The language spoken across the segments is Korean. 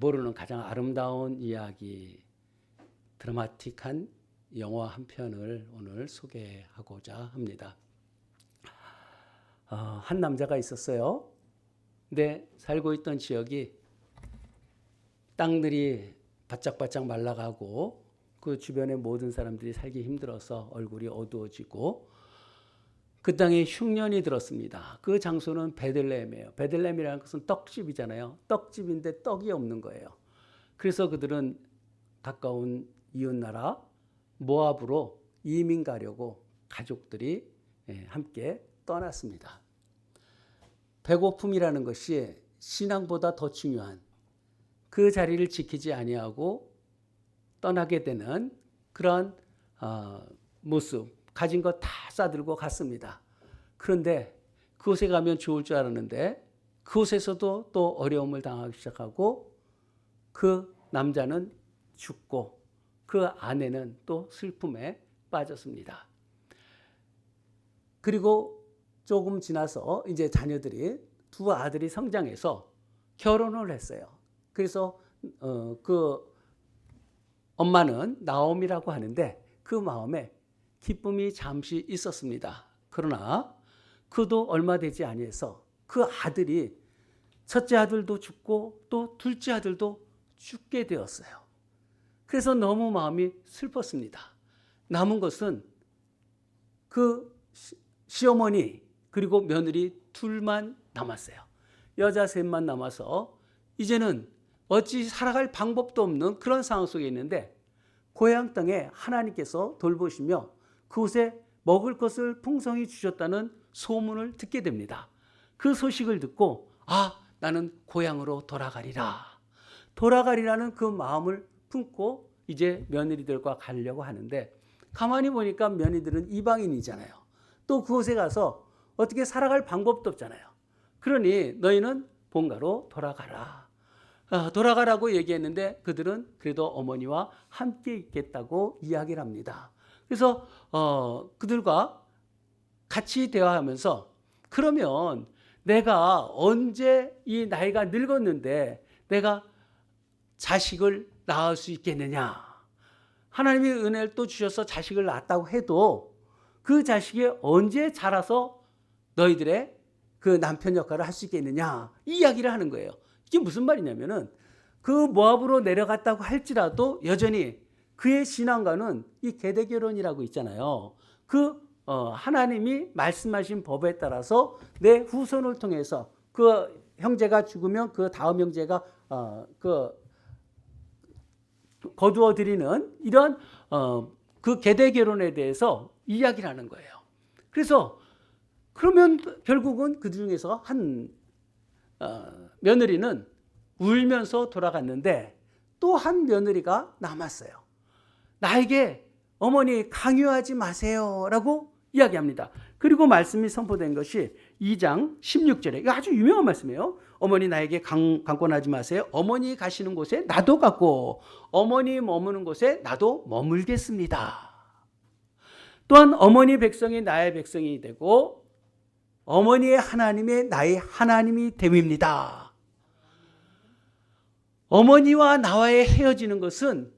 모르는 가장 아름다운 이야기, 드라마틱한 영화 한 편을 오늘 소개하고자 합니다. 한 남자가 있었어요. 근데 살고 있던 지역이 땅들이 바짝바짝 말라가고 그 주변의 모든 사람들이 살기 힘들어서 얼굴이 어두워지고 그 땅에 흉년이 들었습니다. 그 장소는 베들레헴이에요. 베들레헴이라는 것은 떡집이잖아요. 떡집인데 떡이 없는 거예요. 그래서 그들은 가까운 이웃나라 모압으로 이민 가려고 가족들이 함께 떠났습니다. 배고픔이라는 것이 신앙보다 더 중요한, 그 자리를 지키지 아니하고 떠나게 되는 그런 모습, 가진 거 다 싸들고 갔습니다. 그런데 그곳에 가면 좋을 줄 알았는데 그곳에서도 또 어려움을 당하기 시작하고 그 남자는 죽고 그 아내는 또 슬픔에 빠졌습니다. 그리고 조금 지나서 이제 자녀들이, 두 아들이 성장해서 결혼을 했어요. 그래서 그 엄마는 나옴이라고 하는데 그 마음에 기쁨이 잠시 있었습니다. 그러나 그도 얼마 되지 아니해서 그 아들이, 첫째 아들도 죽고 또 둘째 아들도 죽게 되었어요. 그래서 너무 마음이 슬펐습니다. 남은 것은 그 시어머니 그리고 며느리 둘만 남았어요. 여자 셋만 남아서 이제는 어찌 살아갈 방법도 없는 그런 상황 속에 있는데 고향 땅에 하나님께서 돌보시며 그곳에 먹을 것을 풍성히 주셨다는 소문을 듣게 됩니다. 그 소식을 듣고 나는 고향으로 돌아가리라는 그 마음을 품고 이제 며느리들과 가려고 하는데 가만히 보니까 며느리들은 이방인이잖아요. 또 그곳에 가서 어떻게 살아갈 방법도 없잖아요. 그러니 너희는 본가로 돌아가라고 얘기했는데 그들은 그래도 어머니와 함께 있겠다고 이야기를 합니다. 그래서 그들과 같이 대화하면서 그러면 내가 언제 이 나이가 늙었는데 내가 자식을 낳을 수 있겠느냐. 하나님이 은혜를 또 주셔서 자식을 낳았다고 해도 그 자식이 언제 자라서 너희들의 그 남편 역할을 할 수 있겠느냐. 이 이야기를 하는 거예요. 이게 무슨 말이냐면은 그 모압으로 내려갔다고 할지라도 여전히 그의 신앙과는 이 계대 결혼이라고 있잖아요. 하나님이 말씀하신 법에 따라서 내 후손을 통해서 그 형제가 죽으면 그 다음 형제가 거두어 드리는 이런 그 계대 결혼에 대해서 이야기를 하는 거예요. 그래서 그러면 결국은 그 중에서 한 며느리는 울면서 돌아갔는데 또 한 며느리가 남았어요. 나에게 어머니 강요하지 마세요 라고 이야기합니다. 그리고 말씀이 선포된 것이 2장 16절에, 이거 아주 유명한 말씀이에요. 어머니 나에게 강권하지 마세요. 어머니 가시는 곳에 나도 갔고 어머니 머무는 곳에 나도 머물겠습니다. 또한 어머니 백성이 나의 백성이 되고 어머니의 하나님의 나의 하나님이 됨입니다. 어머니와 나와의 헤어지는 것은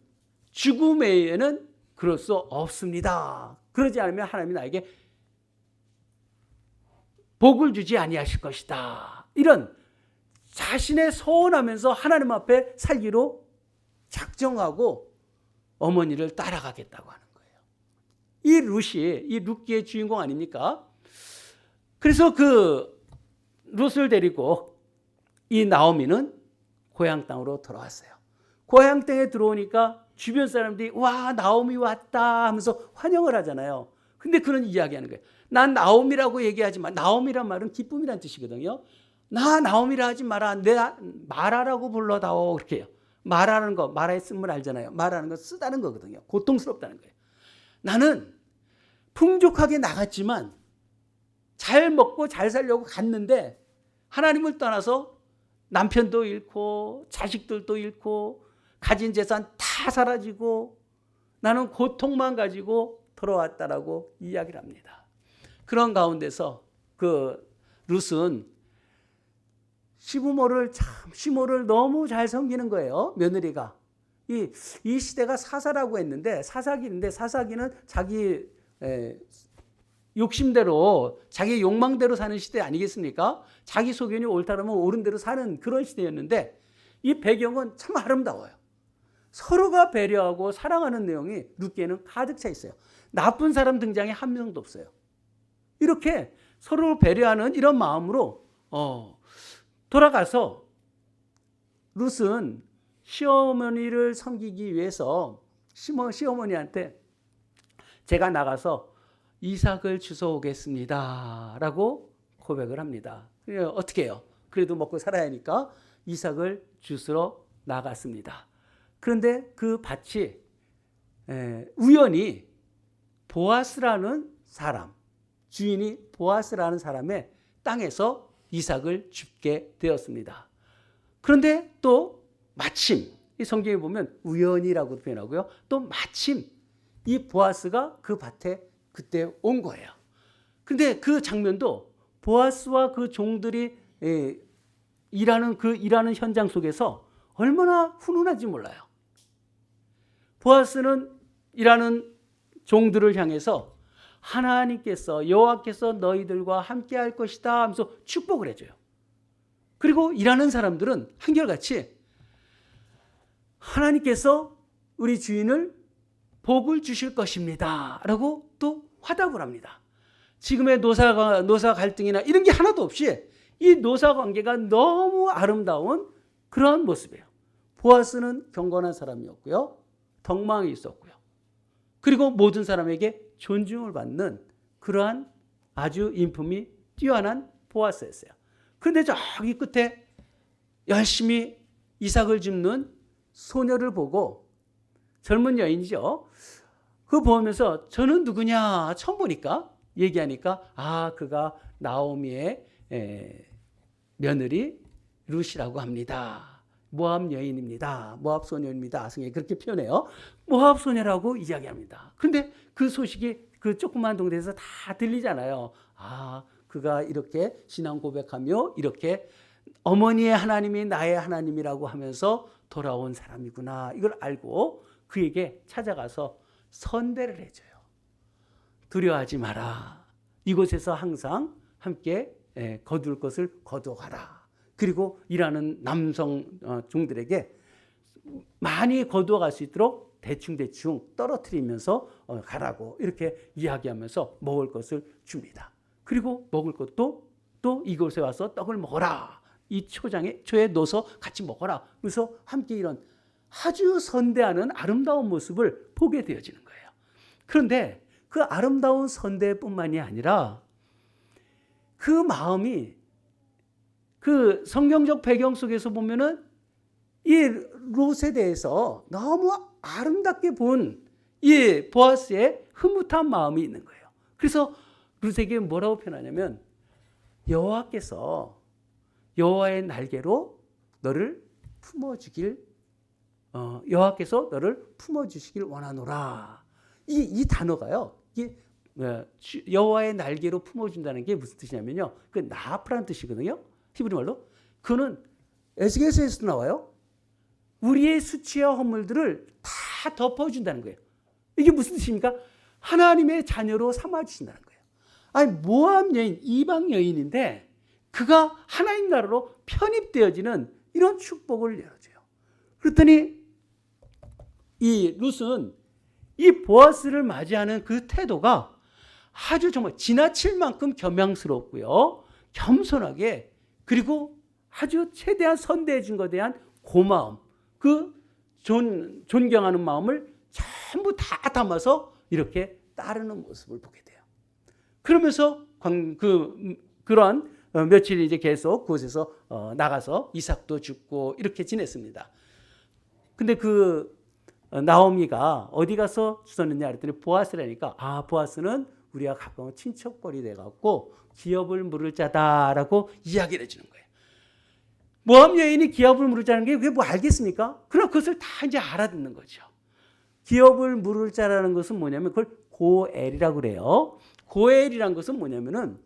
죽음 외에는 그럴 수 없습니다. 그러지 않으면 하나님이 나에게 복을 주지 아니하실 것이다. 이런 자신의 서원하면서 하나님 앞에 살기로 작정하고 어머니를 따라가겠다고 하는 거예요. 이 룻기의 주인공 아닙니까? 그래서 그 룻을 데리고 이 나오미는 고향 땅으로 돌아왔어요. 고향 땅에 들어오니까 주변 사람들이 와 나오미 왔다 하면서 환영을 하잖아요. 근데 그런 이야기하는 거예요. 난 나오미라고 얘기하지 마. 나오미란 말은 기쁨이란 뜻이거든요. 나 나오미라 하지 마라. 내가 마라라고 불러다오. 그렇게 해요. 마라는 거, 마라의 쓴물 알잖아요. 마라는 거 쓰다는 거거든요. 고통스럽다는 거예요. 나는 풍족하게 나갔지만 잘 먹고 잘 살려고 갔는데 하나님을 떠나서 남편도 잃고 자식들도 잃고 가진 재산 다 사라지고 나는 고통만 가지고 돌아왔다라고 이야기를 합니다. 그런 가운데서 그 룻은 시모를 너무 잘 섬기는 거예요. 며느리가. 이 시대가 사사라고 했는데 사사기는 자기 욕심대로 자기 욕망대로 사는 시대 아니겠습니까? 자기 소견이 옳다면 옳은 대로 사는 그런 시대였는데 이 배경은 참 아름다워요. 서로가 배려하고 사랑하는 내용이 룻기에는 가득 차 있어요. 나쁜 사람 등장에 한 명도 없어요. 이렇게 서로 배려하는 이런 마음으로 돌아가서 룻은 시어머니를 섬기기 위해서 시어머니한테 제가 나가서 이삭을 주워오겠습니다 라고 고백을 합니다. 어떻게 해요? 그래도 먹고 살아야 하니까 이삭을 주스러 나갔습니다. 그런데 그 밭이 우연히 보아스라는 사람, 주인이 보아스라는 사람의 땅에서 이삭을 줍게 되었습니다. 그런데 또 마침 이 성경에 보면 우연이라고 표현하고요. 또 마침 이 보아스가 그 밭에 그때 온 거예요. 근데 그 장면도 보아스와 그 종들이 일하는 현장 속에서 얼마나 훈훈한지 몰라요. 보아스는 일하는 종들을 향해서 하나님께서 여호와께서 너희들과 함께 할 것이다 하면서 축복을 해줘요. 그리고 일하는 사람들은 한결같이 하나님께서 우리 주인을 복을 주실 것입니다 라고 또 화답을 합니다. 지금의 노사 갈등이나 이런 게 하나도 없이 이 노사 관계가 너무 아름다운 그러한 모습이에요. 보아스는 경건한 사람이었고요. 덕망이 있었고요. 그리고 모든 사람에게 존중을 받는 그러한 아주 인품이 뛰어난 보아스였어요. 그런데 저기 끝에 열심히 이삭을 줍는 소녀를 보고 젊은 여인이죠. 그거 보면서 저는 누구냐 처음 보니까 얘기하니까 그가 나오미의 며느리 룻이라고 합니다. 모압 여인입니다. 모압 소녀입니다. 성경이 그렇게 표현해요. 모압 소녀라고 이야기합니다. 그런데 그 소식이 그 조그만 동네에서 다 들리잖아요. 그가 이렇게 신앙 고백하며 이렇게 어머니의 하나님이 나의 하나님이라고 하면서 돌아온 사람이구나. 이걸 알고 그에게 찾아가서 선대를 해줘요. 두려워하지 마라. 이곳에서 항상 함께 거둘 것을 거두어가라. 그리고 일하는 남성 종들에게 많이 거두어갈 수 있도록 대충 떨어뜨리면서 가라고 이렇게 이야기하면서 먹을 것을 줍니다. 그리고 먹을 것도 또 이곳에 와서 떡을 먹어라. 이 초에 넣어서 같이 먹어라. 그래서 함께 이런 아주 선대하는 아름다운 모습을 보게 되어지는 거예요. 그런데 그 아름다운 선대뿐만이 아니라 그 마음이 그 성경적 배경 속에서 보면은 이 룻에 대해서 너무 아름답게 본 이 보아스의 흐뭇한 마음이 있는 거예요. 그래서 룻에게 뭐라고 표현하냐면 여호와께서 여호와의 날개로 너를 품어주길 여호와께서 너를 품어주시길 원하노라. 이 단어가요. 이게 여호와의 날개로 품어준다는 게 무슨 뜻이냐면요. 그 나프라는 뜻이거든요. 히브리 말로. 그거는 에스겔서에서도 나와요. 우리의 수치와 허물들을 다 덮어준다는 거예요. 이게 무슨 뜻입니까? 하나님의 자녀로 삼아주신다는 거예요. 아니 모압 여인, 이방 여인인데 그가 하나님 나라로 편입되어지는 이런 축복을 열어줘요. 그랬더니 이 룻은 이 보아스를 맞이하는 그 태도가 아주 정말 지나칠 만큼 겸양스럽고요. 겸손하게 그리고 아주 최대한 선대해 준 것에 대한 고마움, 그 존경하는 마음을 전부 다 담아서 이렇게 따르는 모습을 보게 돼요. 그러면서 그러한 며칠 이제 계속 그곳에서 나가서 이삭도 죽고 이렇게 지냈습니다. 근데 그 나오미가 어디 가서 주웠느냐 그랬더니 보아스라니까 보아스는 우리가 가까운 친척벌이 돼갖고 기업을 물을 자다라고 이야기를 해주는 거예요. 모압 여인이 기업을 물을 자는 게 그게 뭐 알겠습니까? 그럼 그것을 다 이제 알아듣는 거죠. 기업을 물을 자라는 것은 뭐냐면 그걸 고엘이라고 그래요. 고엘이란 것은 뭐냐면은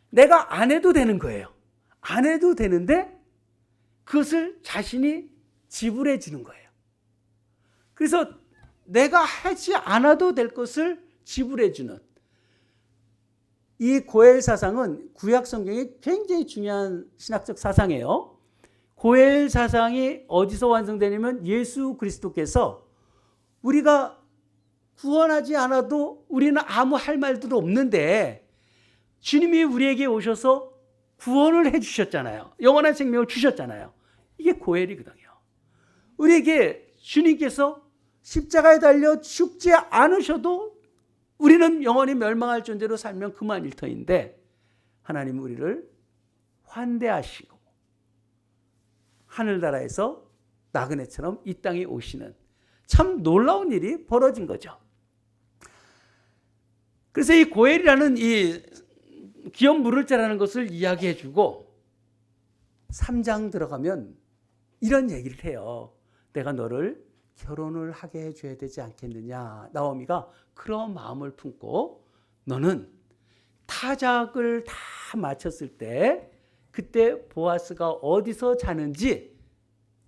내가 안 해도 되는 거예요. 안 해도 되는데 그것을 자신이 지불해 주는 거예요. 그래서 내가 하지 않아도 될 것을 지불해 주는 이 고엘 사상은 구약 성경에 굉장히 중요한 신학적 사상이에요. 고엘 사상이 어디서 완성되냐면 예수 그리스도께서 우리가 구원하지 않아도 우리는 아무 할 말도 없는데 주님이 우리에게 오셔서 구원을 해 주셨잖아요. 영원한 생명을 주셨잖아요. 이게 고엘이거든요. 우리에게 주님께서 십자가에 달려 죽지 않으셔도 우리는 영원히 멸망할 존재로 살면 그만일 터인데 하나님은 우리를 환대하시고 하늘나라에서 나그네처럼 이 땅에 오시는 참 놀라운 일이 벌어진 거죠. 그래서 이 고엘이라는 이 기업 물을 자라는 것을 이야기해 주고 3장 들어가면 이런 얘기를 해요. 내가 너를 결혼을 하게 해줘야 되지 않겠느냐. 나오미가 그런 마음을 품고 너는 타작을 다 마쳤을 때 그때 보아스가 어디서 자는지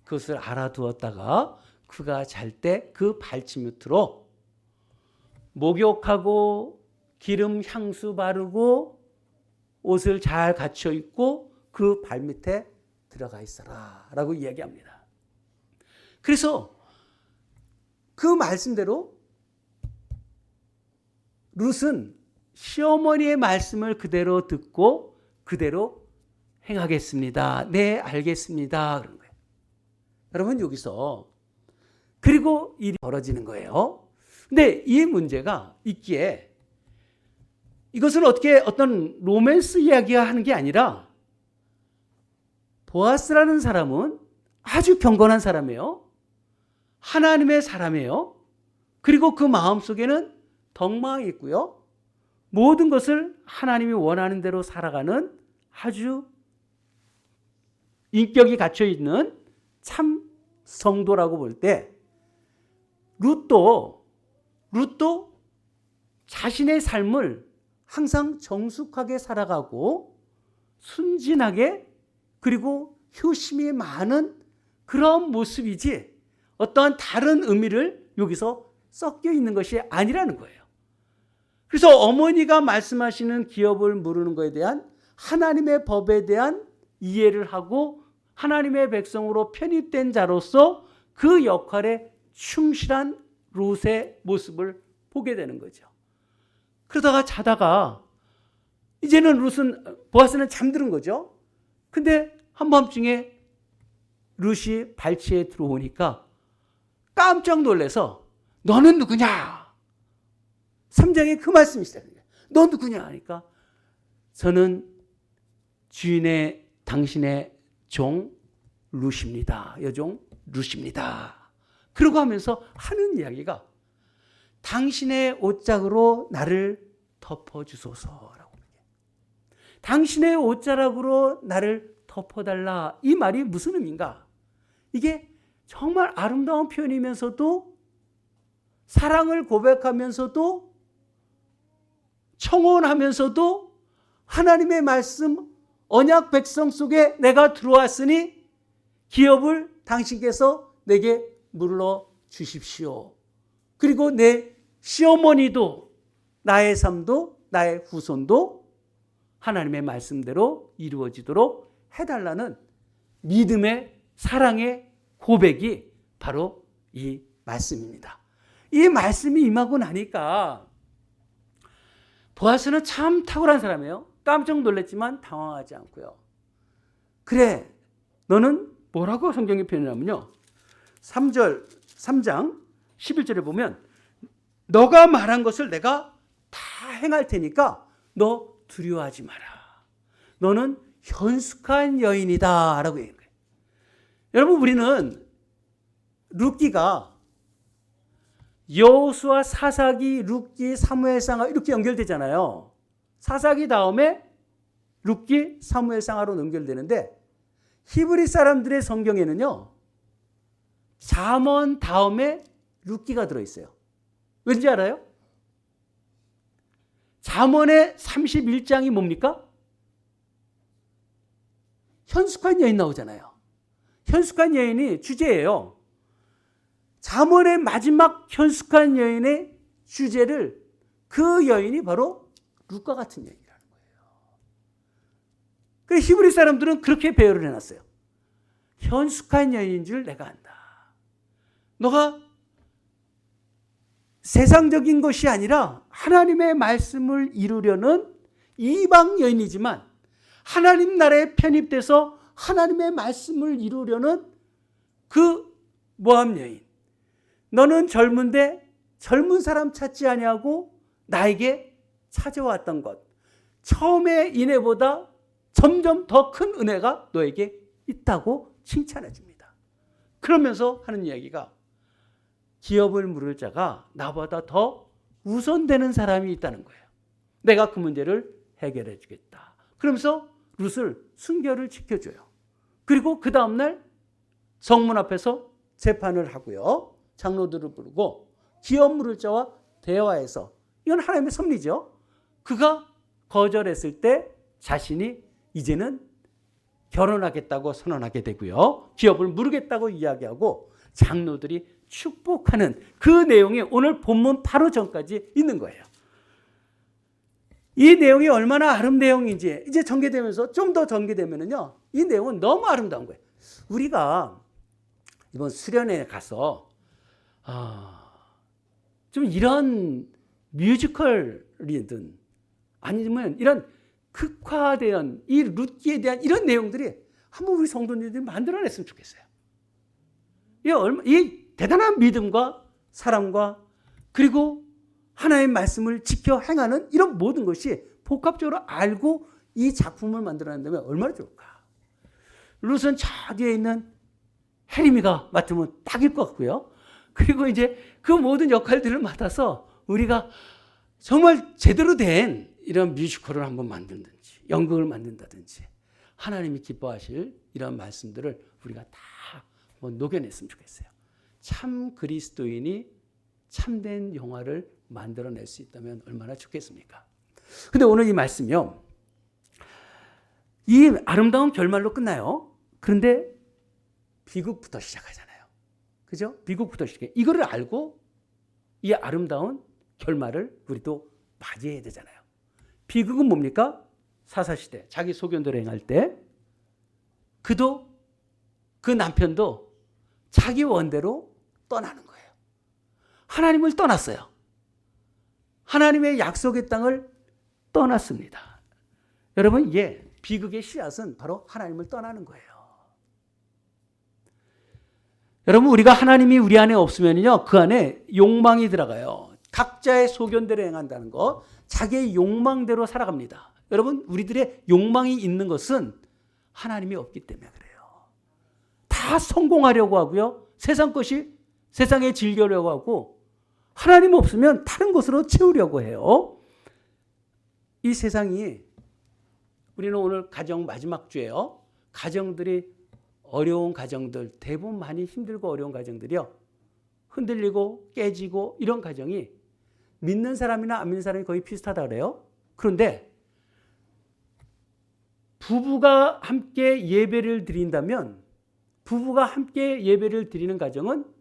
그것을 알아두었다가 그가 잘 때 그 발치밑으로 목욕하고 기름 향수 바르고 옷을 잘 갖춰 입고 그 발밑에 들어가 있어라 라고 이야기합니다. 그래서 그 말씀대로 룻은 시어머니의 말씀을 그대로 듣고 그대로 행하겠습니다. 네, 알겠습니다. 그런 거예요. 여러분 여기서 그리고 일이 벌어지는 거예요. 근데 이 문제가 있기에 이것을 어떻게 어떤 로맨스 이야기가 하는 게 아니라 보아스라는 사람은 아주 경건한 사람이에요. 하나님의 사람이에요. 그리고 그 마음속에는 덕망이 있고요. 모든 것을 하나님이 원하는 대로 살아가는 아주 인격이 갖춰 있는 참 성도라고 볼 때 룻도 자신의 삶을 항상 정숙하게 살아가고 순진하게 그리고 효심이 많은 그런 모습이지 어떠한 다른 의미를 여기서 섞여 있는 것이 아니라는 거예요. 그래서 어머니가 말씀하시는 기업을 물으는 것에 대한 하나님의 법에 대한 이해를 하고 하나님의 백성으로 편입된 자로서 그 역할에 충실한 룻의 모습을 보게 되는 거죠. 그러다가 자다가 이제는 보아스는 잠드는 거죠. 근데 한밤중에 룻이 발치에 들어오니까 깜짝 놀라서 너는 누구냐? 3장에 그 말씀이 시작해요. 너 누구냐? 하니까 저는 주인의 당신의 종 룻입니다. 여종 룻입니다. 그러고 하면서 하는 이야기가 당신의 옷자락으로 나를 덮어주소서라고. 당신의 옷자락으로 나를 덮어달라. 이 말이 무슨 의미인가? 이게 정말 아름다운 표현이면서도 사랑을 고백하면서도 청혼하면서도 하나님의 말씀 언약 백성 속에 내가 들어왔으니 기업을 당신께서 내게 물러 주십시오. 그리고 내 시어머니도 나의 삶도 나의 후손도 하나님의 말씀대로 이루어지도록 해달라는 믿음의 사랑의 고백이 바로 이 말씀입니다. 이 말씀이 임하고 나니까 보아스는 참 탁월한 사람이에요. 깜짝 놀랐지만 당황하지 않고요. 그래, 너는 뭐라고 성경에 표현하면요. 3장 11절에 보면 너가 말한 것을 내가 다 행할 테니까 너 두려워하지 마라. 너는 현숙한 여인이다 라고 얘기해요. 여러분 우리는 룻기가 여호수아, 사사기, 룻기, 사무엘상하 이렇게 연결되잖아요. 사사기 다음에 룻기, 사무엘상하로 연결되는데 히브리 사람들의 성경에는요. 잠언 다음에 룻기가 들어있어요. 왠지 알아요? 잠언의 31장이 뭡니까? 현숙한 여인 나오잖아요. 현숙한 여인이 주제예요. 잠언의 마지막 현숙한 여인의 주제를 그 여인이 바로 룻과 같은 여인이라는 거예요. 그래서 히브리 사람들은 그렇게 배열을 해놨어요. 현숙한 여인인 줄 내가 안다. 너가 세상적인 것이 아니라 하나님의 말씀을 이루려는 이방 여인이지만 하나님 나라에 편입돼서 하나님의 말씀을 이루려는 그 모함 여인. 너는 젊은데 젊은 사람 찾지 아니하고 나에게 찾아왔던 것. 처음의 인애보다 점점 더 큰 은혜가 너에게 있다고 칭찬해 줍니다. 그러면서 하는 이야기가 기업을 물을 자가 나보다 더 우선되는 사람이 있다는 거예요. 내가 그 문제를 해결해 주겠다. 그러면서 룻을 순결을 지켜줘요. 그리고 그 다음날 성문 앞에서 재판을 하고요. 장로들을 부르고 기업 물을 자와 대화해서, 이건 하나님의 섭리죠. 그가 거절했을 때 자신이 이제는 결혼하겠다고 선언하게 되고요. 기업을 물으겠다고 이야기하고 장로들이 축복하는 그 내용이 오늘 본문 바로 전까지 있는 거예요. 이 내용이 얼마나 아름다운 내용인지 이제 전개되면서 좀 더 전개되면은요, 이 내용은 너무 아름다운 거예요. 우리가 이번 수련회에 가서 좀 이런 뮤지컬이든 아니면 이런 극화된 이 룻기에 대한 이런 내용들이 한번 우리 성도님들이 만들어냈으면 좋겠어요. 이 대단한 믿음과 사랑과 그리고 하나님의 말씀을 지켜 행하는 이런 모든 것이 복합적으로 알고 이 작품을 만들어낸다면 얼마나 좋을까. 룻은 저 뒤에 있는 헤리미가 맡으면 딱일 것 같고요. 그리고 이제 그 모든 역할들을 맡아서 우리가 정말 제대로 된 이런 뮤지컬을 한번 만든다든지 연극을 만든다든지 하나님이 기뻐하실 이런 말씀들을 우리가 다 녹여냈으면 좋겠어요. 참 그리스도인이 참된 영화를 만들어낼 수 있다면 얼마나 좋겠습니까? 근데 오늘 이 말씀이요, 이 아름다운 결말로 끝나요. 그런데 비극부터 시작하잖아요. 그죠? 비극부터 시작해. 이거를 알고 이 아름다운 결말을 우리도 맞이해야 되잖아요. 비극은 뭡니까? 사사시대 자기 소견대로 행할 때 그도 그 남편도 자기 원대로 떠나는 거예요. 하나님을 떠났어요. 하나님의 약속의 땅을 떠났습니다. 여러분, 이게 비극의 씨앗은 바로 하나님을 떠나는 거예요. 여러분, 우리가 하나님이 우리 안에 없으면요, 그 안에 욕망이 들어가요. 각자의 소견대로 행한다는 거, 자기의 욕망대로 살아갑니다. 여러분, 우리들의 욕망이 있는 것은 하나님이 없기 때문에 그래요. 다 성공하려고 하고요, 세상 것이 세상에 즐기려고 하고, 하나님 없으면 다른 것으로 채우려고 해요. 이 세상이, 우리는 오늘 가정 마지막 주예요. 가정들이 어려운 가정들, 대부분 많이 힘들고 어려운 가정들이요, 흔들리고 깨지고 이런 가정이 믿는 사람이나 안 믿는 사람이 거의 비슷하다 그래요. 그런데 부부가 함께 예배를 드린다면, 부부가 함께 예배를 드리는 가정은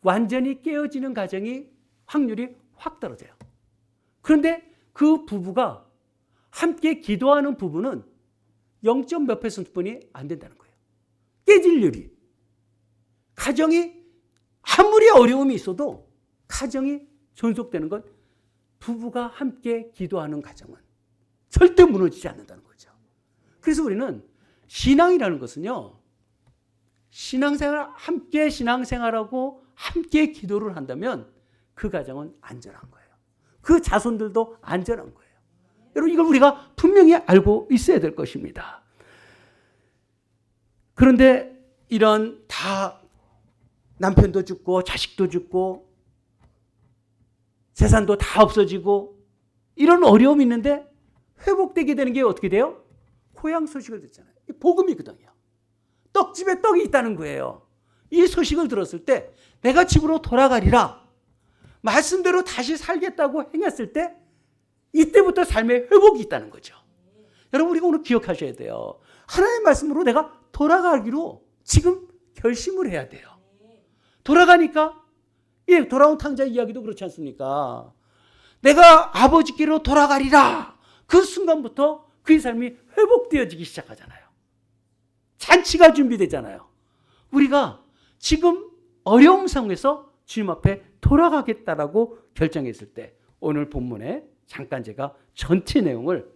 완전히 깨어지는 가정이 확률이 확 떨어져요. 그런데 그 부부가 함께 기도하는 부부는 0. 몇 %뿐이 안 된다는 거예요. 깨질 일이. 가정이 아무리 어려움이 있어도 가정이 존속되는 것, 부부가 함께 기도하는 가정은 절대 무너지지 않는다는 거죠. 그래서 우리는 신앙이라는 것은요, 신앙생활, 함께 신앙생활하고 함께 기도를 한다면 그 가정은 안전한 거예요. 그 자손들도 안전한 거예요. 여러분, 이걸 우리가 분명히 알고 있어야 될 것입니다. 그런데 이런 다 남편도 죽고 자식도 죽고 재산도 다 없어지고 이런 어려움이 있는데 회복되게 되는 게 어떻게 돼요? 고향 소식을 듣잖아요. 복음이거든요. 떡집에 떡이 있다는 거예요. 이 소식을 들었을 때 내가 집으로 돌아가리라, 말씀대로 다시 살겠다고 행했을 때 이때부터 삶의 회복이 있다는 거죠. 여러분, 우리가 오늘 기억하셔야 돼요. 하나님의 말씀으로 내가 돌아가기로 지금 결심을 해야 돼요. 돌아가니까 돌아온 탕자 이야기도 그렇지 않습니까? 내가 아버지께로 돌아가리라. 그 순간부터 그의 삶이 회복되어지기 시작하잖아요. 잔치가 준비되잖아요. 우리가 지금 어려움 상황에서 주님 앞에 돌아가겠다라고 결정했을 때 오늘 본문에 잠깐 제가 전체 내용을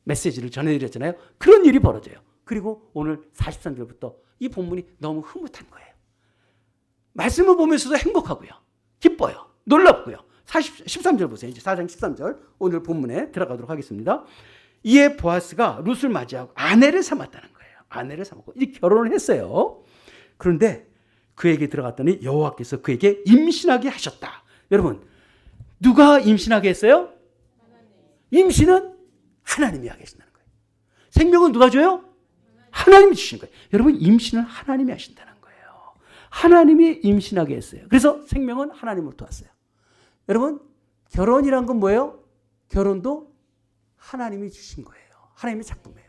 메시지를 전해드렸잖아요. 그런 일이 벌어져요. 그리고 오늘 43절부터 이 본문이 너무 흐뭇한 거예요. 말씀을 보면서도 행복하고요. 기뻐요. 놀랍고요. 13절 보세요. 이제 4장 13절 오늘 본문에 들어가도록 하겠습니다. 이에 보아스가 룻을 맞이하고 아내를 삼았다는 거예요. 아내를 삼았고 이제 결혼을 했어요. 그런데 그에게 들어갔더니 여호와께서 그에게 임신하게 하셨다. 여러분, 누가 임신하게 했어요? 임신은 하나님이 하게 하신다는 거예요. 생명은 누가 줘요? 하나님이 주시는 거예요. 여러분, 임신을 하나님이 하신다는 거예요. 하나님이 임신하게 했어요. 그래서 생명은 하나님으로부터 왔어요. 여러분, 결혼이란 건 뭐예요? 결혼도 하나님이 주신 거예요. 하나님의 작품이에요.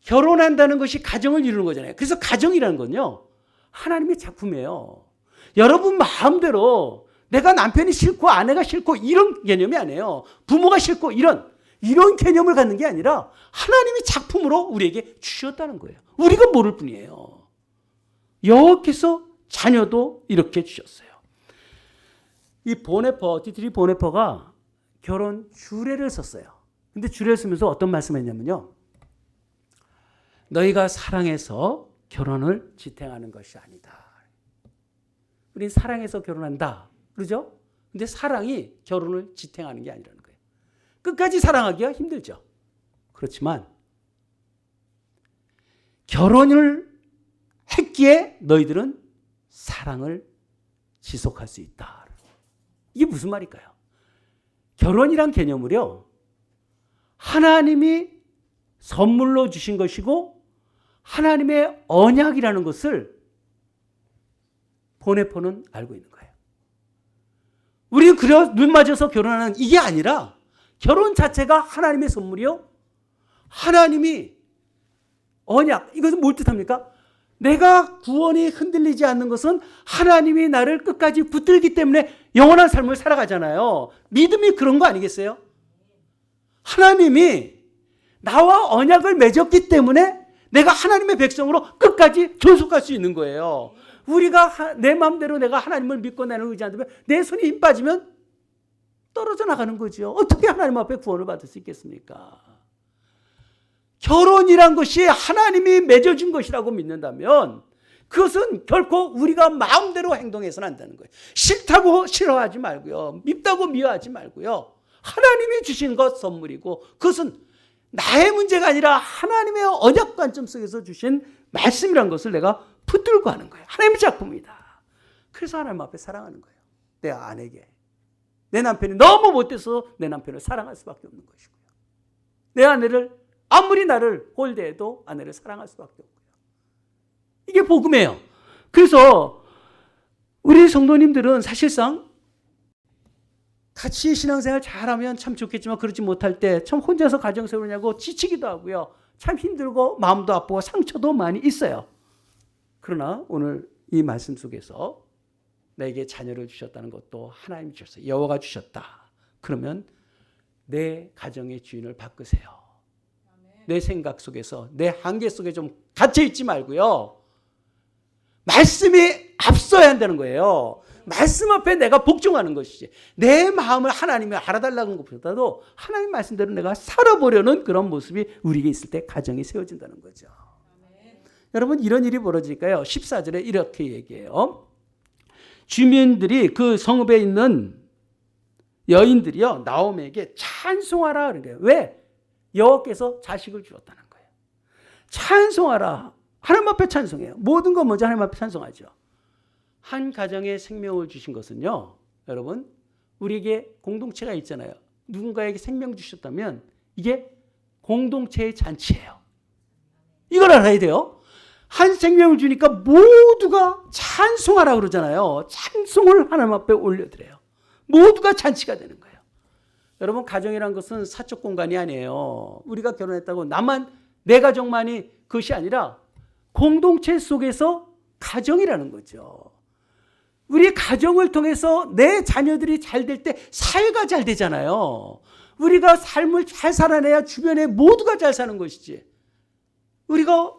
결혼한다는 것이 가정을 이루는 거잖아요. 그래서 가정이라는 건요, 하나님의 작품이에요. 여러분 마음대로 내가 남편이 싫고 아내가 싫고 이런 개념이 아니에요. 부모가 싫고 이런 개념을 갖는 게 아니라 하나님이 작품으로 우리에게 주셨다는 거예요. 우리가 모를 뿐이에요. 여호와께서 자녀도 이렇게 주셨어요. 이 보네퍼, 디트리 보네퍼가 결혼 주례를 썼어요. 근데 주례를 쓰면서 어떤 말씀을 했냐면요. 너희가 사랑해서 결혼을 지탱하는 것이 아니다. 우린 사랑해서 결혼한다. 그러죠? 근데 사랑이 결혼을 지탱하는 게 아니라는 거예요. 끝까지 사랑하기가 힘들죠. 그렇지만 결혼을 했기에 너희들은 사랑을 지속할 수 있다. 이게 무슨 말일까요? 결혼이란 개념을요, 하나님이 선물로 주신 것이고 하나님의 언약이라는 것을 보네퍼는 알고 있는 거예요. 우리는 그래 눈 맞아서 결혼하는 이게 아니라 결혼 자체가 하나님의 선물이요. 하나님이 언약, 이것은 뭘 뜻합니까? 내가 구원이 흔들리지 않는 것은 하나님이 나를 끝까지 붙들기 때문에 영원한 삶을 살아가잖아요. 믿음이 그런 거 아니겠어요? 하나님이 나와 언약을 맺었기 때문에 내가 하나님의 백성으로 끝까지 존속할 수 있는 거예요. 우리가 내 마음대로 내가 하나님을 믿고 나를 의지한다면 내 손에 힘 빠지면 떨어져 나가는 거죠. 어떻게 하나님 앞에 구원을 받을 수 있겠습니까? 결혼이란 것이 하나님이 맺어준 것이라고 믿는다면 그것은 결코 우리가 마음대로 행동해서는 안 되는 거예요. 싫다고 싫어하지 말고요. 밉다고 미워하지 말고요. 하나님이 주신 것 선물이고 그것은 나의 문제가 아니라 하나님의 언약 관점 속에서 주신 말씀이란 것을 내가 붙들고 하는 거예요. 하나님의 작품이다. 그래서 하나님 앞에 사랑하는 거예요. 내 아내에게. 내 남편이 너무 못돼서 내 남편을 사랑할 수밖에 없는 것이고요. 내 아내를 아무리 나를 홀대해도 아내를 사랑할 수밖에 없고요. 이게 복음이에요. 그래서 우리 성도님들은 사실상 같이 신앙생활 잘하면 참 좋겠지만 그렇지 못할 때 참 혼자서 가정 세우냐고 지치기도 하고요. 참 힘들고 마음도 아프고 상처도 많이 있어요. 그러나 오늘 이 말씀 속에서 내게 자녀를 주셨다는 것도 하나님이 주셨어요. 여호와가 주셨다. 그러면 내 가정의 주인을 바꾸세요. 내 생각 속에서 내 한계 속에 좀 갇혀 있지 말고요. 말씀이 앞서야 한다는 거예요. 말씀 앞에 내가 복종하는 것이지. 내 마음을 하나님이 알아달라는 것보다도 하나님 말씀대로 내가 살아보려는 그런 모습이 우리에게 있을 때 가정이 세워진다는 거죠. 여러분 이런 일이 벌어지니까요. 14절에 이렇게 얘기해요. 주민들이 그 성읍에 있는 여인들이요. 나오미에게 찬송하라 그런 거예요. 왜? 여호와께서 자식을 주었다는 거예요. 찬송하라. 하나님 앞에 찬송해요. 모든 것 먼저 하나님 앞에 찬송하죠. 한 가정에 생명을 주신 것은요. 여러분 우리에게 공동체가 있잖아요. 누군가에게 생명 주셨다면 이게 공동체의 잔치예요. 이걸 알아야 돼요. 한 생명을 주니까 모두가 찬송하라 그러잖아요. 찬송을 하나님 앞에 올려드려요. 모두가 잔치가 되는 거예요. 여러분 가정이란 것은 사적 공간이 아니에요. 우리가 결혼했다고 나만 내 가정만이 그것이 아니라 공동체 속에서 가정이라는 거죠. 우리 가정을 통해서 내 자녀들이 잘 될 때 사회가 잘 되잖아요. 우리가 삶을 잘 살아내야 주변에 모두가 잘 사는 것이지. 우리가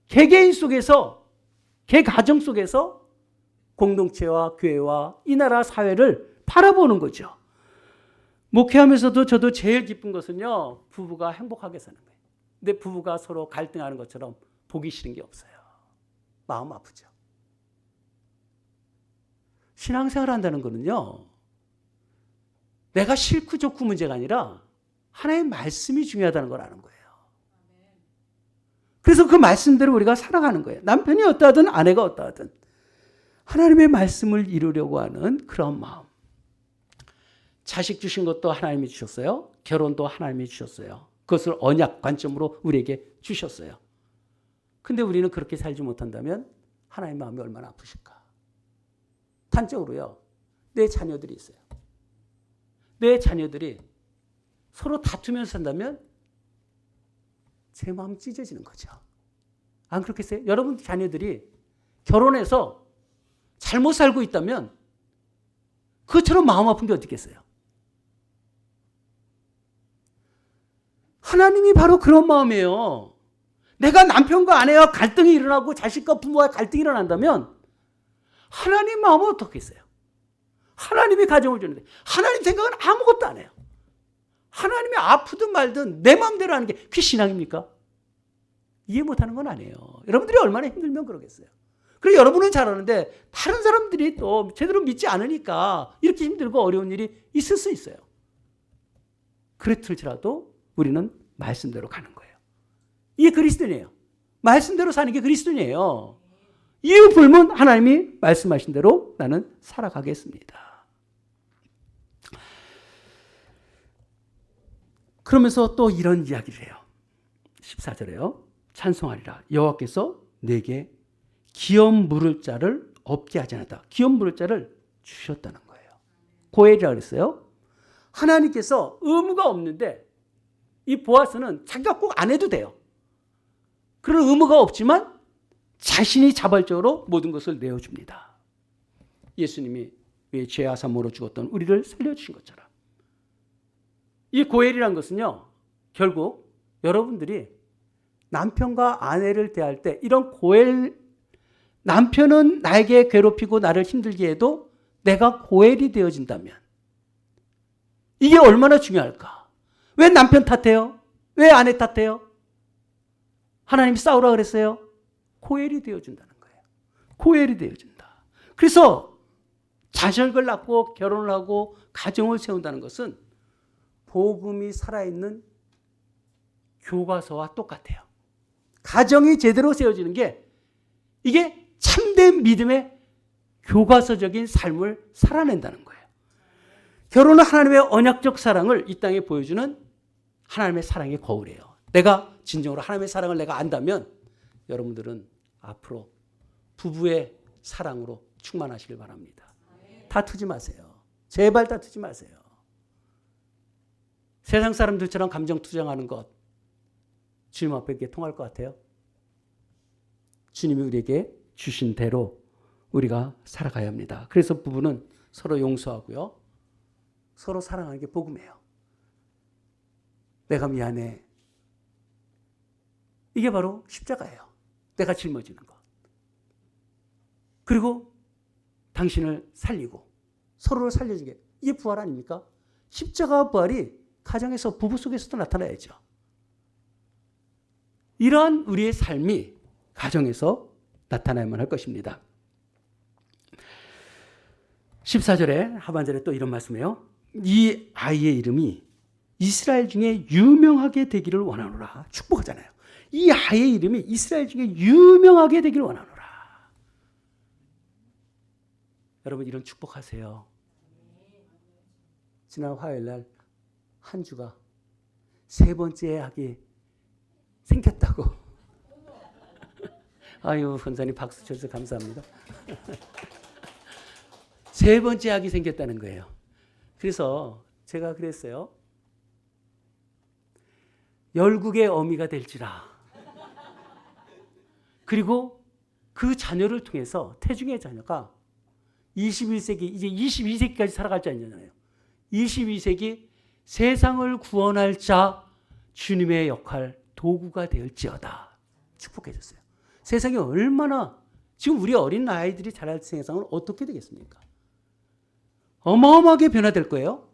개개인 속에서, 개가정 속에서 공동체와 교회와 이 나라 사회를 바라보는 거죠. 목회하면서도 저도 제일 기쁜 것은요, 부부가 행복하게 사는 거예요. 근데 부부가 서로 갈등하는 것처럼 보기 싫은 게 없어요. 마음 아프죠. 신앙생활 한다는 거는요, 내가 싫고 좋고 문제가 아니라 하나님의 말씀이 중요하다는 걸 아는 거예요. 그래서 그 말씀대로 우리가 살아가는 거예요. 남편이 어떠하든 아내가 어떠하든 하나님의 말씀을 이루려고 하는 그런 마음. 자식 주신 것도 하나님이 주셨어요. 결혼도 하나님이 주셨어요. 그것을 언약 관점으로 우리에게 주셨어요. 근데 우리는 그렇게 살지 못한다면 하나님의 마음이 얼마나 아프실까. 단적으로요, 내 자녀들이 있어요. 내 자녀들이 서로 다투면서 산다면 제 마음 찢어지는 거죠. 안 그렇겠어요? 여러분 자녀들이 결혼해서 잘못 살고 있다면 그것처럼 마음 아픈 게 어떻겠어요? 하나님이 바로 그런 마음이에요. 내가 남편과 아내와 갈등이 일어나고 자식과 부모와 갈등이 일어난다면 하나님 마음은 어떻겠어요? 하나님이 가정을 주는데 하나님 생각은 아무것도 안 해요. 하나님이 아프든 말든 내 마음대로 하는 게 그게 신앙입니까? 이해 못하는 건 아니에요. 여러분들이 얼마나 힘들면 그러겠어요. 그리고 여러분은 잘하는데 다른 사람들이 또 제대로 믿지 않으니까 이렇게 힘들고 어려운 일이 있을 수 있어요. 그렇을지라도 우리는 말씀대로 가는 거예요. 이게 그리스도인이에요. 말씀대로 사는 게 그리스도인이에요. 이유 불문 하나님이 말씀하신 대로 나는 살아가겠습니다. 그러면서 또 이런 이야기를 해요. 14절에요. 찬송하리라. 여호와께서 내게 기업 물을 자를 없게 하지 않았다. 기업 물을 자를 주셨다는 거예요. 고엘이라 그랬어요. 하나님께서 의무가 없는데 이 보아스는 자기가 꼭 안 해도 돼요. 그런 의무가 없지만 자신이 자발적으로 모든 것을 내어줍니다. 예수님이 왜 죄와 사모로 죽었던 우리를 살려주신 것처럼. 이 고엘이라는 것은요, 결국 여러분들이 남편과 아내를 대할 때 이런 고엘, 남편은 나에게 괴롭히고 나를 힘들게 해도 내가 고엘이 되어진다면 이게 얼마나 중요할까? 왜 남편 탓해요? 왜 아내 탓해요? 하나님이 싸우라 그랬어요? 고엘이 되어준다는 거예요. 고엘이 되어준다. 그래서 자식을 낳고 결혼을 하고 가정을 세운다는 것은 복음이 살아있는 교과서와 똑같아요. 가정이 제대로 세워지는 게 이게 참된 믿음의 교과서적인 삶을 살아낸다는 거예요. 결혼은 하나님의 언약적 사랑을 이 땅에 보여주는 하나님의 사랑의 거울이에요. 내가 진정으로 하나님의 사랑을 내가 안다면 여러분들은 앞으로 부부의 사랑으로 충만하시길 바랍니다. 다투지 마세요. 제발 다투지 마세요. 세상 사람들처럼 감정 투정하는 것 주님 앞에 이게 통할 것 같아요? 주님이 우리에게 주신 대로 우리가 살아가야 합니다. 그래서 부부는 서로 용서하고요. 서로 사랑하는 게 복음이에요. 내가 미안해. 이게 바로 십자가예요. 내가 짊어지는 것. 그리고 당신을 살리고 서로를 살려준 게 이게 부활 아닙니까? 십자가 부활이 가정에서 부부 속에서도 나타나야죠. 이러한 우리의 삶이 가정에서 나타나야만 할 것입니다. 14절에 하반절에 또 이런 말씀이에요. 이 아이의 이름이 이스라엘 중에 유명하게 되기를 원하노라. 축복하잖아요. 이 아이의 이름이 이스라엘 중에 유명하게 되기를 원하노라. 여러분 이런 축복하세요. 지난 화요일 날 한 주가 세 번째 학이 생겼다고. 아유, 권사님 박수 쳐주셔서 감사합니다. 세 번째 학이 생겼다는 거예요. 그래서 제가 그랬어요. 열국의 어미가 될지라. 그리고 그 자녀를 통해서 태중의 자녀가 21세기 이제 22세기까지 살아갈 자 있잖아요. 22세기 세상을 구원할 자 주님의 역할 도구가 될지어다 축복해 줬어요. 세상이 얼마나 지금 우리 어린 아이들이 자랄 세상은 어떻게 되겠습니까? 어마어마하게 변화될 거예요.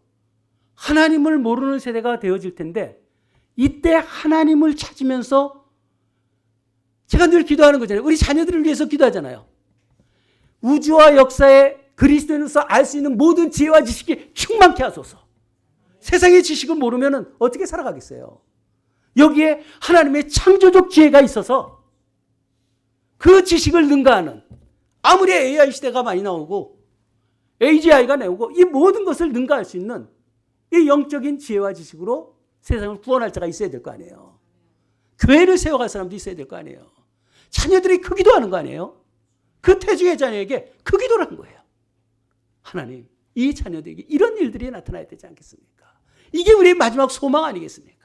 하나님을 모르는 세대가 되어질 텐데 이때 하나님을 찾으면서 제가 늘 기도하는 거잖아요. 우리 자녀들을 위해서 기도하잖아요. 우주와 역사에 그리스도인으로서 알 수 있는 모든 지혜와 지식이 충만케 하소서. 세상의 지식을 모르면 어떻게 살아가겠어요? 여기에 하나님의 창조적 지혜가 있어서 그 지식을 능가하는, 아무리 AI 시대가 많이 나오고 AGI가 나오고 이 모든 것을 능가할 수 있는 이 영적인 지혜와 지식으로 세상을 구원할 자가 있어야 될 거 아니에요. 교회를 세워갈 사람도 있어야 될 거 아니에요. 자녀들이 그 기도하는 거 아니에요? 그 태중의 자녀에게 그 기도를 한 거예요. 하나님, 이 자녀들에게 이런 일들이 나타나야 되지 않겠습니까? 이게 우리의 마지막 소망 아니겠습니까?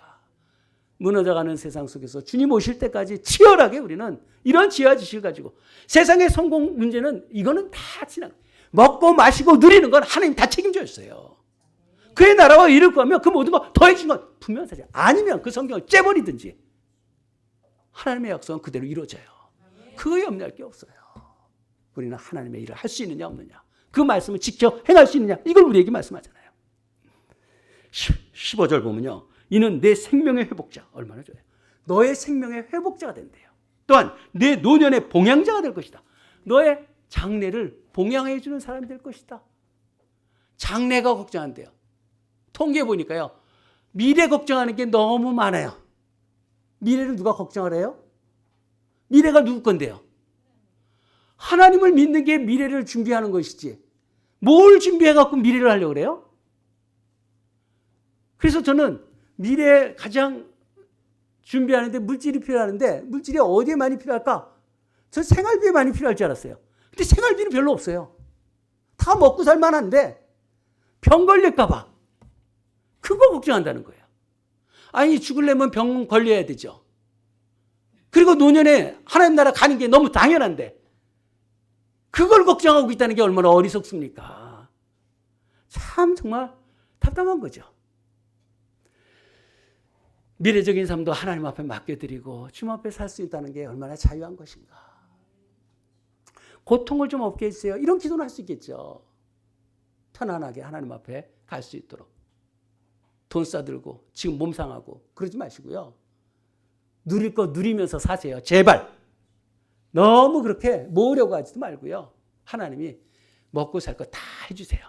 무너져가는 세상 속에서 주님 오실 때까지 치열하게 우리는 이런 지혜와 지식을 가지고, 세상의 성공 문제는 이거는 다 지나, 먹고 마시고 누리는 건 하나님 다 책임져 줬어요. 그의 나라와 일을 구하면 그 모든 거 더해진 건 분명한 사실. 아니면 그 성경을 째버리든지 하나님의 약속은 그대로 이루어져요. 그거 염려할 게 없어요. 우리는 하나님의 일을 할 수 있느냐 없느냐, 그 말씀을 지켜 행할 수 있느냐, 이걸 우리에게 말씀하잖아요. 15절 보면요, 이는 내 생명의 회복자, 얼마나 좋아요. 너의 생명의 회복자가 된대요. 또한 내 노년의 봉양자가 될 것이다. 너의 장래를 봉양해 주는 사람이 될 것이다. 장래가 걱정한대요. 통계 보니까요, 미래 걱정하는 게 너무 많아요. 미래를 누가 걱정을 해요? 미래가 누구 건데요? 하나님을 믿는 게 미래를 준비하는 것이지 뭘 준비해갖고 미래를 하려고 그래요? 그래서 저는 미래에 가장 준비하는데 물질이 필요하는데, 물질이 어디에 많이 필요할까? 전 생활비에 많이 필요할 줄 알았어요. 근데 생활비는 별로 없어요. 다 먹고 살 만한데 병 걸릴까 봐 그거 걱정한다는 거예요. 아니, 죽으려면 병 걸려야 되죠. 그리고 노년에 하나님 나라 가는 게 너무 당연한데 그걸 걱정하고 있다는 게 얼마나 어리석습니까? 참 정말 답답한 거죠. 미래적인 삶도 하나님 앞에 맡겨드리고 주님 앞에 살 수 있다는 게 얼마나 자유한 것인가. 고통을 좀 없게 해주세요. 이런 기도는 할 수 있겠죠. 편안하게 하나님 앞에 갈 수 있도록. 돈 싸들고 지금 몸 상하고 그러지 마시고요. 누릴 거 누리면서 사세요. 제발. 너무 그렇게 모으려고 하지도 말고요. 하나님이 먹고 살 거 다 해주세요.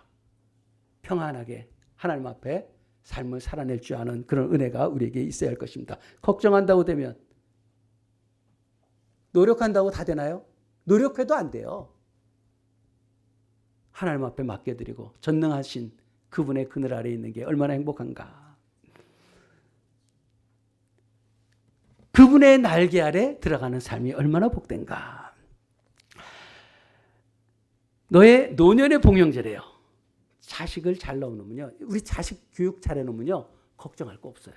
평안하게 하나님 앞에 삶을 살아낼 줄 아는 그런 은혜가 우리에게 있어야 할 것입니다. 걱정한다고 되면, 노력한다고 다 되나요? 노력해도 안 돼요. 하나님 앞에 맡겨드리고 전능하신 그분의 그늘 아래에 있는 게 얼마나 행복한가. 그분의 날개 아래 들어가는 삶이 얼마나 복된가. 너의 노년의 봉영제래요. 자식을 잘 넣어놓으면요, 우리 자식 교육 잘 해놓으면요, 걱정할 거 없어요.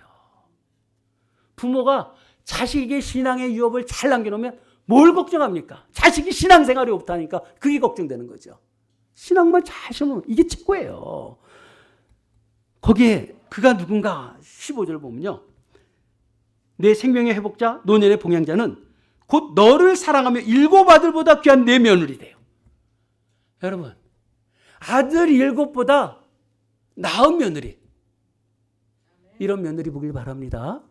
부모가 자식에게 신앙의 유업을 잘 남겨놓으면 뭘 걱정합니까? 자식이 신앙생활이 없다니까 그게 걱정되는 거죠. 신앙만 잘 심으면 이게 최고예요. 거기에 그가 누군가 15절 보면요, 내 생명의 회복자 노년의 봉양자는 곧 너를 사랑하며 일곱 아들보다 귀한 내 며느리 돼요. 여러분, 아들 7보다 나은 며느리, 이런 며느리 보길 바랍니다.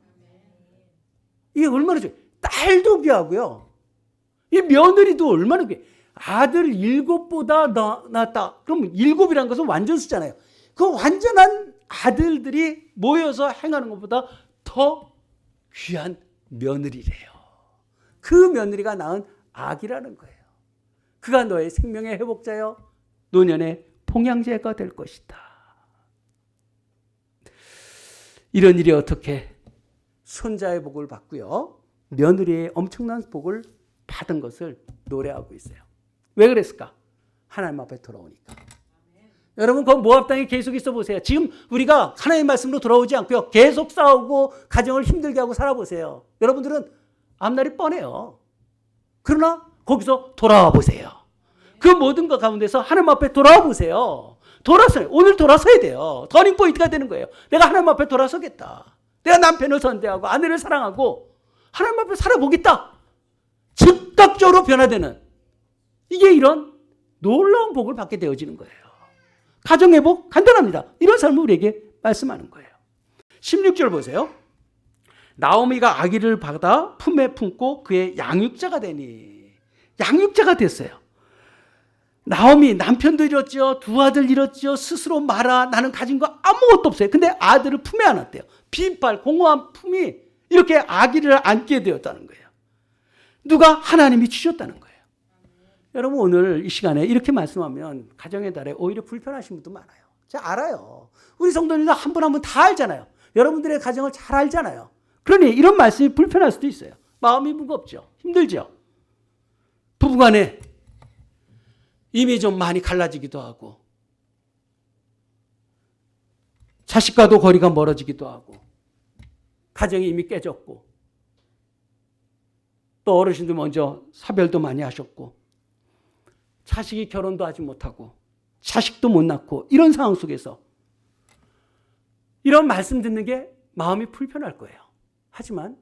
이게 얼마나 좋아요. 딸도 귀하고요, 이 며느리도 얼마나 귀해. 아들 7보다 낫다. 그럼 7이라는 것은 완전수잖아요. 그 완전한 아들들이 모여서 행하는 것보다 더 귀한 며느리래요. 그 며느리가 낳은 아기라는 거예요. 그가 너의 생명의 회복자여 노년의 봉양제가 될 것이다. 이런 일이 어떻게 손자의 복을 받고요, 며느리의 엄청난 복을 받은 것을 노래하고 있어요. 왜 그랬을까? 하나님 앞에 돌아오니까. 여러분, 그 모압 땅에 계속 있어 보세요. 지금 우리가 하나님의 말씀으로 돌아오지 않고요, 계속 싸우고 가정을 힘들게 하고 살아보세요. 여러분들은 앞날이 뻔해요. 그러나 거기서 돌아와 보세요. 그 모든 것 가운데서 하나님 앞에 돌아와 보세요. 돌아서요. 오늘 돌아서야 돼요. 터닝 포인트가 되는 거예요. 내가 하나님 앞에 돌아서겠다. 내가 남편을 선대하고 아내를 사랑하고 하나님 앞에 살아보겠다. 즉각적으로 변화되는, 이게 이런 놀라운 복을 받게 되어지는 거예요. 가정의 복 간단합니다. 이런 삶을 우리에게 말씀하는 거예요. 16절 보세요. 나오미가 아기를 받아 품에 품고 그의 양육자가 되니. 양육자가 됐어요. 나오미 남편도 잃었죠. 두 아들 잃었죠. 스스로 말아 나는 가진 거 아무것도 없어요. 근데 아들을 품에 안았대요. 빈팔 공허한 품이 이렇게 아기를 안게 되었다는 거예요. 누가? 하나님이 주셨다는 거예요. 여러분 오늘 이 시간에 이렇게 말씀하면 가정의 달에 오히려 불편하신 분도 많아요. 제가 알아요. 우리 성도님들 한 분 한 분 다 알잖아요. 여러분들의 가정을 잘 알잖아요. 그러니 이런 말씀이 불편할 수도 있어요. 마음이 무겁죠. 힘들죠. 부부간에 이미 좀 많이 갈라지기도 하고 자식과도 거리가 멀어지기도 하고 가정이 이미 깨졌고 또 어르신들 먼저 사별도 많이 하셨고 자식이 결혼도 하지 못하고 자식도 못 낳고 이런 상황 속에서 이런 말씀 듣는 게 마음이 불편할 거예요. 하지만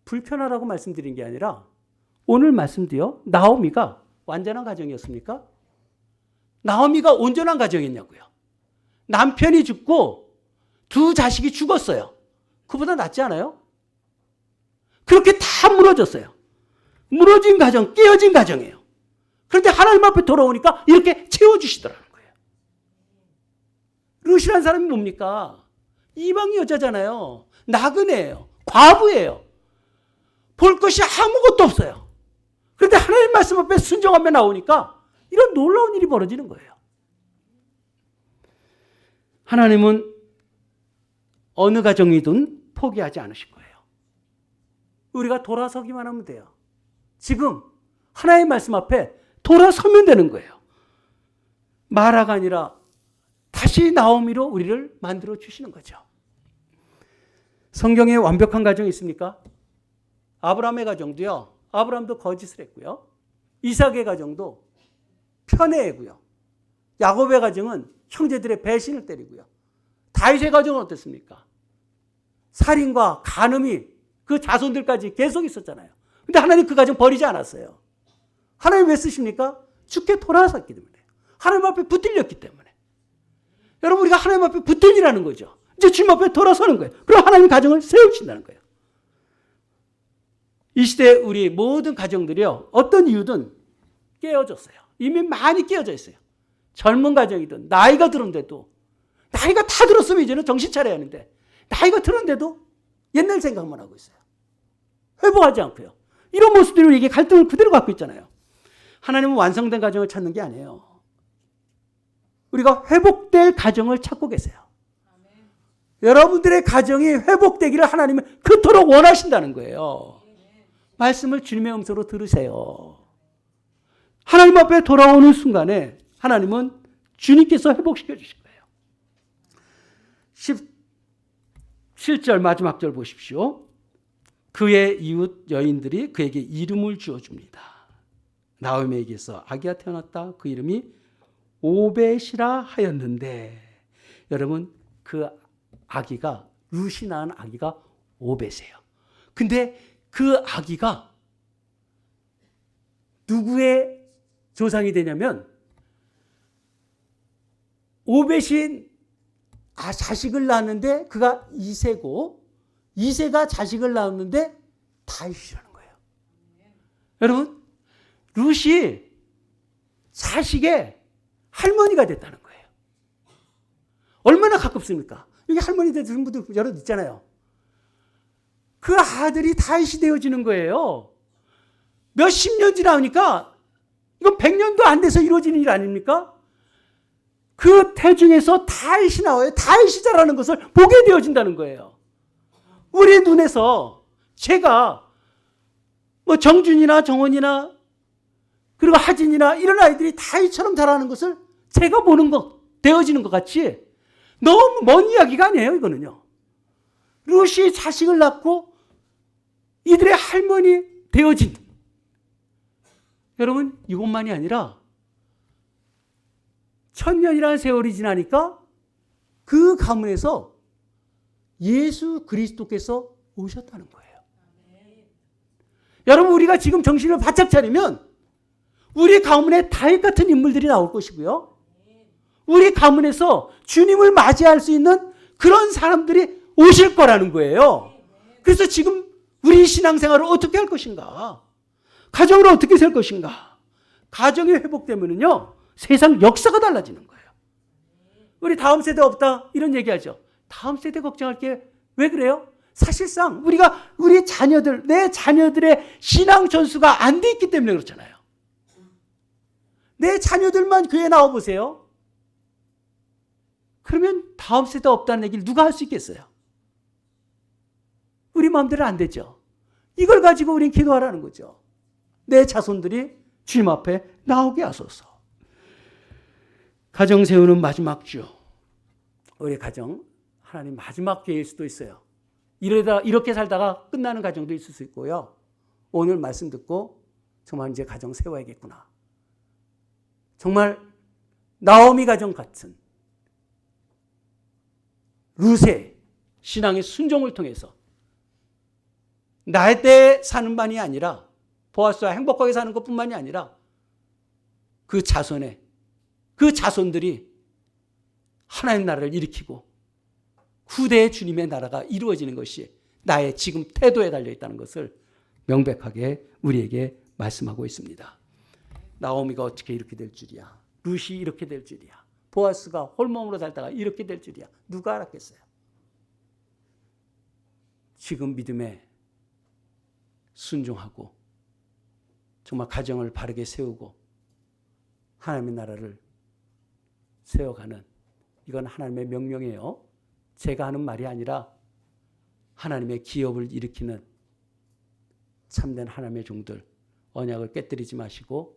불편하라고 말씀드린 게 아니라 오늘 말씀도요. 나오미가 완전한 가정이었습니까? 나오미가 온전한 가정이었냐고요. 남편이 죽고 두 자식이 죽었어요. 그보다 낫지 않아요? 그렇게 다 무너졌어요. 무너진 가정, 깨어진 가정이에요. 그런데 하나님 앞에 돌아오니까 이렇게 채워주시더라는 거예요. 룻이라는 사람이 뭡니까? 이방 여자잖아요. 나그네예요. 과부예요. 볼 것이 아무것도 없어요. 그런데 하나님 말씀 앞에 순종하며 나오니까 이런 놀라운 일이 벌어지는 거예요. 하나님은 어느 가정이든 포기하지 않으실 거예요. 우리가 돌아서기만 하면 돼요. 지금 하나님의 말씀 앞에 돌아서면 되는 거예요. 마라가 아니라 다시 나오미로 우리를 만들어 주시는 거죠. 성경에 완벽한 가정이 있습니까? 아브라함의 가정도요. 아브라함도 거짓을 했고요. 이삭의 가정도 편애했고요. 야곱의 가정은 형제들의 배신을 때리고요. 다윗의 가정은 어땠습니까? 살인과 간음이 그 자손들까지 계속 있었잖아요. 근데 하나님 그 가정 버리지 않았어요. 하나님 왜 쓰십니까? 주께 돌아섰기 때문에. 하나님 앞에 붙들렸기 때문에. 여러분 우리가 하나님 앞에 붙들리라는 거죠. 이제 주님 앞에 돌아서는 거예요. 그럼 하나님 가정을 세우신다는 거예요. 이 시대 우리 모든 가정들이요. 어떤 이유든 깨어졌어요. 이미 많이 깨어져 있어요. 젊은 가정이든 나이가 들었는데도 나이가 다 들었으면 이제는 정신 차려야 하는데 나이가 들었는데도 옛날 생각만 하고 있어요. 회복하지 않고요. 이런 모습들이 우리에게 갈등을 그대로 갖고 있잖아요. 하나님은 완성된 가정을 찾는 게 아니에요. 우리가 회복될 가정을 찾고 계세요. 아멘. 여러분들의 가정이 회복되기를 하나님은 그토록 원하신다는 거예요. 말씀을 주님의 음성으로 들으세요. 하나님 앞에 돌아오는 순간에 하나님은 주님께서 회복시켜 주실 거예요. 17절 마지막 절 보십시오. 그의 이웃 여인들이 그에게 이름을 주어줍니다. 나오미에게서 아기가 태어났다. 그 이름이 오벳이라 하였는데 여러분 그 아기가 룻이 낳은 아기가 오벳이에요. 근데 그 아기가 누구의 조상이 되냐면 오벳이 자식을 낳았는데 그가 이세고 이세가 자식을 낳았는데 다윗이라는 거예요. 여러분 룻이 자식의 할머니가 됐다는 거예요. 얼마나 가깝습니까? 여기 할머니 되신 분들 여러 있잖아요. 그 아들이 다윗이 되어지는 거예요. 몇십 년 지나니까 이건 100년도 안 돼서 이루어지는 일 아닙니까? 그 태중에서 다윗이 나와요. 다윗이 자라는 것을 보게 되어진다는 거예요. 우리 눈에서 제가 뭐 정준이나 정원이나 그리고 하진이나 이런 아이들이 다윗처럼 자라는 것을 제가 보는 것, 되어지는 것 같이 너무 먼 이야기가 아니에요, 이거는요. 룻이 자식을 낳고 이들의 할머니 되어진 여러분, 이것만이 아니라 1000년이라는 세월이 지나니까 그 가문에서 예수 그리스도께서 오셨다는 거예요. 여러분, 우리가 지금 정신을 바짝 차리면 우리 가문에 다윗 같은 인물들이 나올 것이고요. 우리 가문에서 주님을 맞이할 수 있는 그런 사람들이 오실 거라는 거예요. 그래서 지금 우리 신앙생활을 어떻게 할 것인가? 가정을 어떻게 살 것인가? 가정이 회복되면요, 세상 역사가 달라지는 거예요. 우리 다음 세대 없다 이런 얘기하죠. 다음 세대 걱정할 게 왜 그래요? 사실상 우리가 우리 자녀들, 내 자녀들의 신앙 전수가 안 돼 있기 때문에 그렇잖아요. 내 자녀들만 교회에 나와 보세요. 그러면 다음 세대 없다는 얘기를 누가 할 수 있겠어요? 우리 마음대로 안 되죠. 이걸 가지고 우린 기도하라는 거죠. 내 자손들이 주님 앞에 나오게 하소서. 가정 세우는 마지막 주. 우리 가정 하나님 마지막 기회일 수도 있어요. 이렇게 살다가 끝나는 가정도 있을 수 있고요. 오늘 말씀 듣고 정말 이제 가정 세워야겠구나. 정말 나오미 가정 같은 루세 신앙의 순종을 통해서 나의 때 사는 만이 아니라 보아스와 행복하게 사는 것뿐만이 아니라 그 자손들이 하나님 나라를 일으키고 후대의 주님의 나라가 이루어지는 것이 나의 지금 태도에 달려있다는 것을 명백하게 우리에게 말씀하고 있습니다. 나오미가 어떻게 이렇게 될 줄이야. 룻이 이렇게 될 줄이야. 보아스가 홀몸으로 살다가 이렇게 될 줄이야. 누가 알았겠어요? 지금 믿음에 순종하고 정말 가정을 바르게 세우고 하나님의 나라를 세워가는, 이건 하나님의 명령이에요. 제가 하는 말이 아니라 하나님의 기업을 일으키는 참된 하나님의 종들, 언약을 깨뜨리지 마시고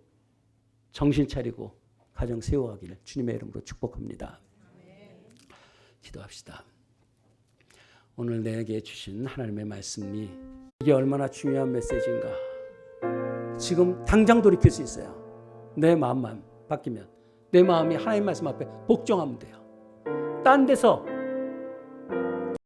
정신 차리고 가정 세워가기를 주님의 이름으로 축복합니다. 기도합시다. 오늘 내게 주신 하나님의 말씀이 이게 얼마나 중요한 메시지인가. 지금 당장 돌이킬 수 있어요. 내 마음만 바뀌면, 내 마음이 하나님 말씀 앞에 복종하면 돼요. 딴 데서